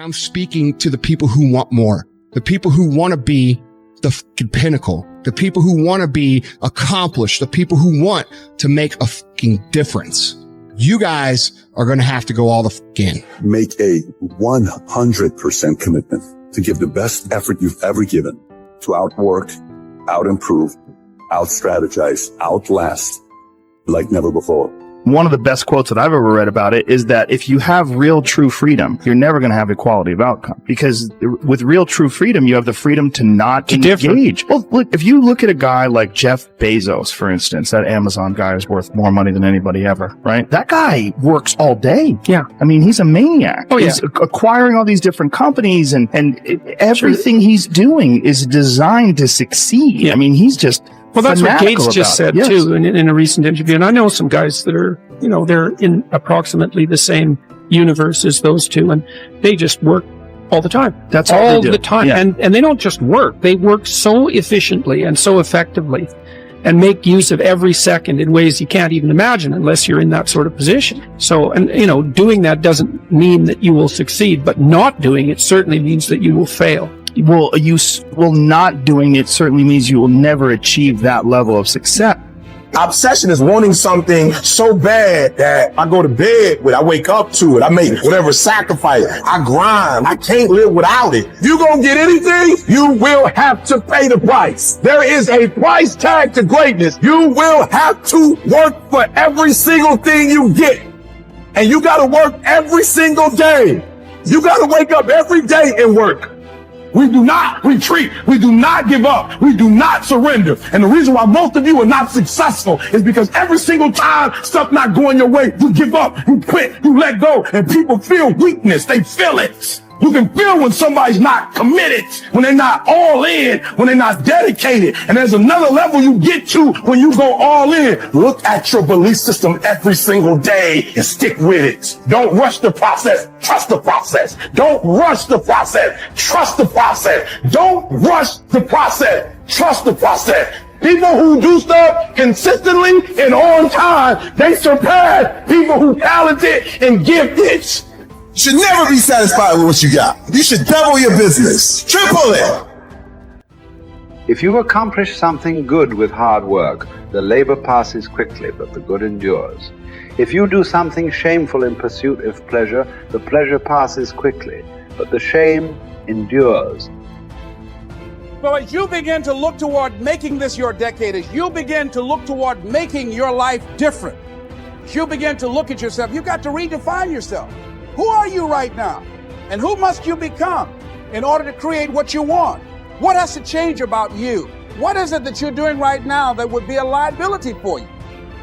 I'm speaking to the people who want more, the people who want to be the fucking pinnacle, the people who want to be accomplished, the people who want to make a fucking difference. You guys are going to have to go all the fuck in. Make a 100% commitment to give the best effort you've ever given to outwork, out-improve, out-strategize, outlast like never before. One of the best quotes that I've ever read about it is that if you have real true freedom, you're never going to have equality of outcome, because with real true freedom, you have the freedom to not engage. Well, look, if you look at a guy like Jeff Bezos, for instance, that Amazon guy is worth more money than anybody ever, right? That guy works all day. Yeah. I mean, he's a maniac. Oh, yeah. He's acquiring all these different companies, and everything he's doing is designed to succeed. Yeah. I mean, he's just... Well, that's what Gates just said, too, in a recent interview. And I know some guys that are, they're in approximately the same universe as those two, and they just work all the time. That's all the time. Yeah. And they don't just work. They work so efficiently and so effectively and make use of every second in ways you can't even imagine unless you're in that sort of position. So, and, doing that doesn't mean that you will succeed, but not doing it certainly means that you will fail. Well, not doing it certainly means you will never achieve that level of success. Obsession is wanting something so bad that I go to bed with, I wake up to it, I make whatever sacrifice, I grind, I can't live without it. You gonna get anything, you will have to pay the price. There is a price tag to greatness. You will have to work for every single thing you get. And you gotta work every single day. You gotta wake up every day and work. We do not retreat. We do not give up. We do not surrender. And the reason why most of you are not successful is because every single time stuff not going your way, you give up, you quit, you let go, and people feel weakness. They feel it. You can feel when somebody's not committed, when they're not all in, when they're not dedicated. And there's another level you get to when you go all in. Look at your belief system every single day and stick with it. Don't rush the process. Trust the process. Don't rush the process. Trust the process. Don't rush the process. Trust the process. People who do stuff consistently and on time, they surpass people who talented and gifted. You should never be satisfied with what you got. You should double your business, triple it. If you've accomplished something good with hard work, the labor passes quickly, but the good endures. If you do something shameful in pursuit of pleasure, the pleasure passes quickly, but the shame endures. So as you begin to look toward making this your decade, as you begin to look toward making your life different, as you begin to look at yourself, you've got to redefine yourself. Who are you right now? And who must you become in order to create what you want? What has to change about you? What is it that you're doing right now that would be a liability for you?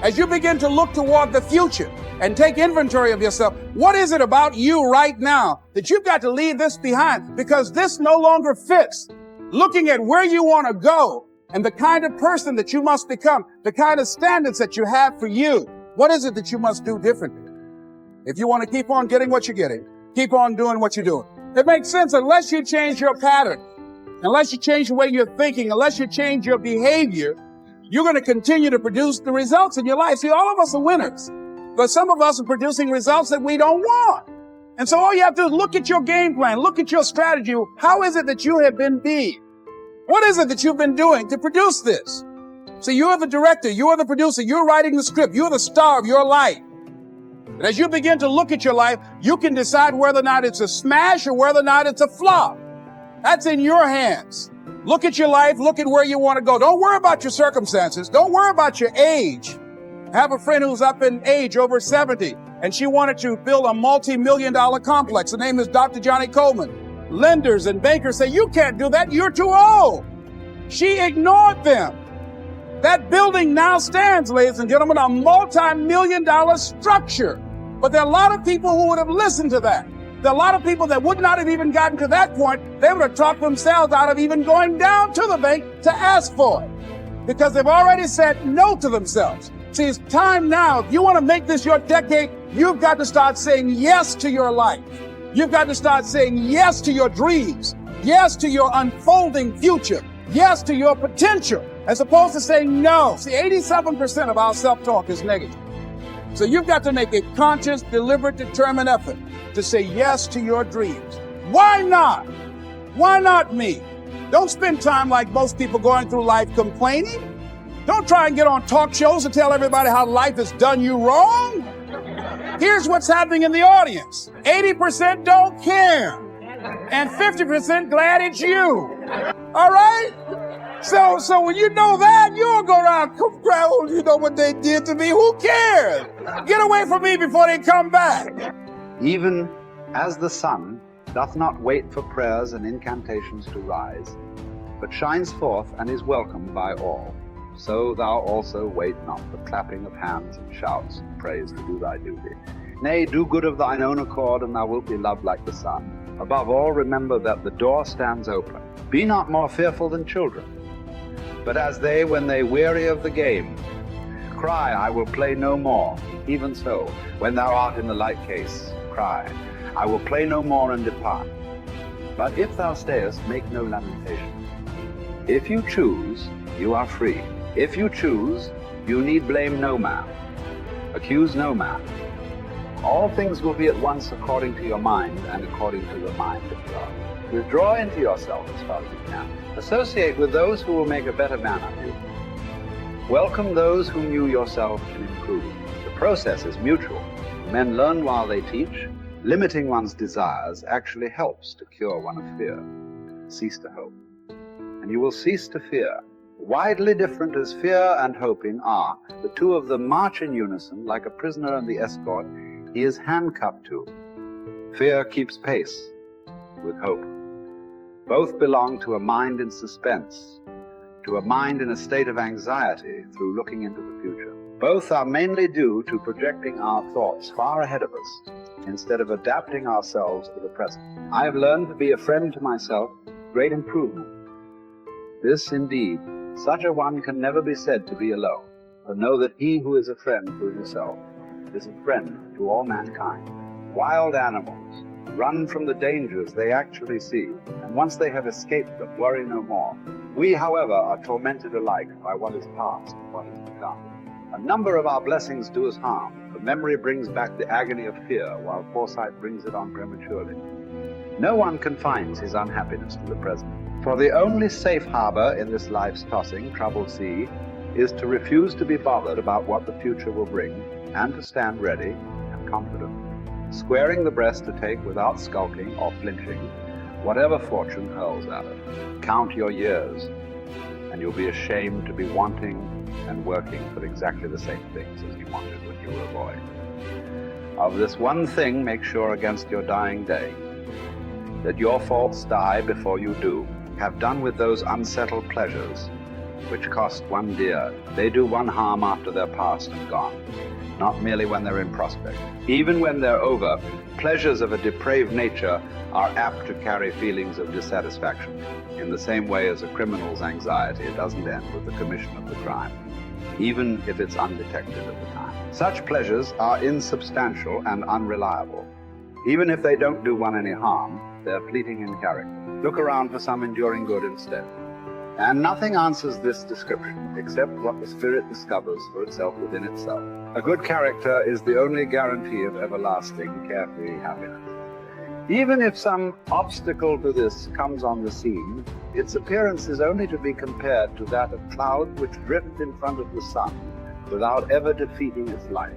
As you begin to look toward the future and take inventory of yourself, what is it about you right now that you've got to leave this behind because this no longer fits? Looking at where you want to go and the kind of person that you must become, the kind of standards that you have for you, what is it that you must do differently? If you want to keep on getting what you're getting, keep on doing what you're doing. It makes sense unless you change your pattern, unless you change the way you're thinking, unless you change your behavior, you're going to continue to produce the results in your life. See, all of us are winners, but some of us are producing results that we don't want. And so all you have to do is look at your game plan, look at your strategy. How is it that you have been being? What is it that you've been doing to produce this? So you're the director, you're the producer, you're writing the script, you're the star of your life. And as you begin to look at your life, you can decide whether or not it's a smash or whether or not it's a flop. That's in your hands. Look at your life. Look at where you want to go. Don't worry about your circumstances. Don't worry about your age. I have a friend who's up in age, over 70, and she wanted to build a multi-million-dollar complex. The name is Dr. Johnny Coleman. Lenders and bankers say, you can't do that. You're too old. She ignored them. That building now stands, ladies and gentlemen, a multi-million-dollar structure. But there are a lot of people who would have listened to that. There are a lot of people that would not have even gotten to that point. They would have talked themselves out of even going down to the bank to ask for it because they've already said no to themselves. See, it's time now. If you want to make this your decade, you've got to start saying yes to your life. You've got to start saying yes to your dreams, yes to your unfolding future, yes to your potential, as opposed to saying no. See, 87% of our self-talk is negative. So you've got to make a conscious, deliberate, determined effort to say yes to your dreams, Why not? Why not me? Don't spend time like most people going through life complaining. Don't try and get on talk shows and tell everybody how life has done you wrong. Here's what's happening in the audience. 80% don't care. And 50% glad it's you. All right? So when you know that, you don't go around, oh, you know what they did to me? Who cares? Get away from me before they come back. Even as the sun doth not wait for prayers and incantations to rise, but shines forth and is welcomed by all, so thou also wait not for clapping of hands and shouts and praise to do thy duty. Nay, do good of thine own accord, and thou wilt be loved like the sun. Above all, remember that the door stands open. Be not more fearful than children, but as they, when they weary of the game, cry, I will play no more. Even so, when thou art in the like case, cry, I will play no more, and depart. But if thou stayest, make no lamentation. If you choose, you are free. If you choose, you need blame no man, accuse no man. All things will be at once according to your mind and according to the mind of God. Withdraw into yourself as far as you can. Associate with those who will make a better man of you. Welcome those whom you yourself can improve. The process is mutual. Men learn while they teach. Limiting one's desires actually helps to cure one of fear. Cease to hope, and you will cease to fear. Widely different as fear and hoping are, the two of them march in unison like a prisoner and the escort he is handcuffed to. Fear keeps pace with hope. Both belong to a mind in suspense, to a mind in a state of anxiety through looking into the future. Both are mainly due to projecting our thoughts far ahead of us instead of adapting ourselves to the present. I have learned to be a friend to myself, great improvement. This indeed, such a one can never be said to be alone, but know that he who is a friend to himself is a friend to all mankind. Wild animals run from the dangers they actually see, and once they have escaped them, worry no more. We, however, are tormented alike by what is past and what is to come. A number of our blessings do us harm, for memory brings back the agony of fear, while foresight brings it on prematurely. No one confines his unhappiness to the present, for the only safe harbor in this life's tossing, troubled sea is to refuse to be bothered about what the future will bring, and to stand ready and confident, squaring the breast to take without skulking or flinching whatever fortune hurls at it. Count your years, and you'll be ashamed to be wanting and working for exactly the same things as you wanted when you were a boy. Of this one thing make sure against your dying day, that your faults die before you do. Have done with those unsettled pleasures which cost one dear. They do one harm after they're past and gone, not merely when they're in prospect. Even when they're over, pleasures of a depraved nature are apt to carry feelings of dissatisfaction, in the same way as a criminal's anxiety doesn't end with the commission of the crime, even if it's undetected at the time. Such pleasures are insubstantial and unreliable. Even if they don't do one any harm, they're fleeting in character. Look around for some enduring good instead. And nothing answers this description except what the spirit discovers for itself within itself. A good character is the only guarantee of everlasting, carefree happiness. Even if some obstacle to this comes on the scene, its appearance is only to be compared to that of clouds which drift in front of the sun without ever defeating its light.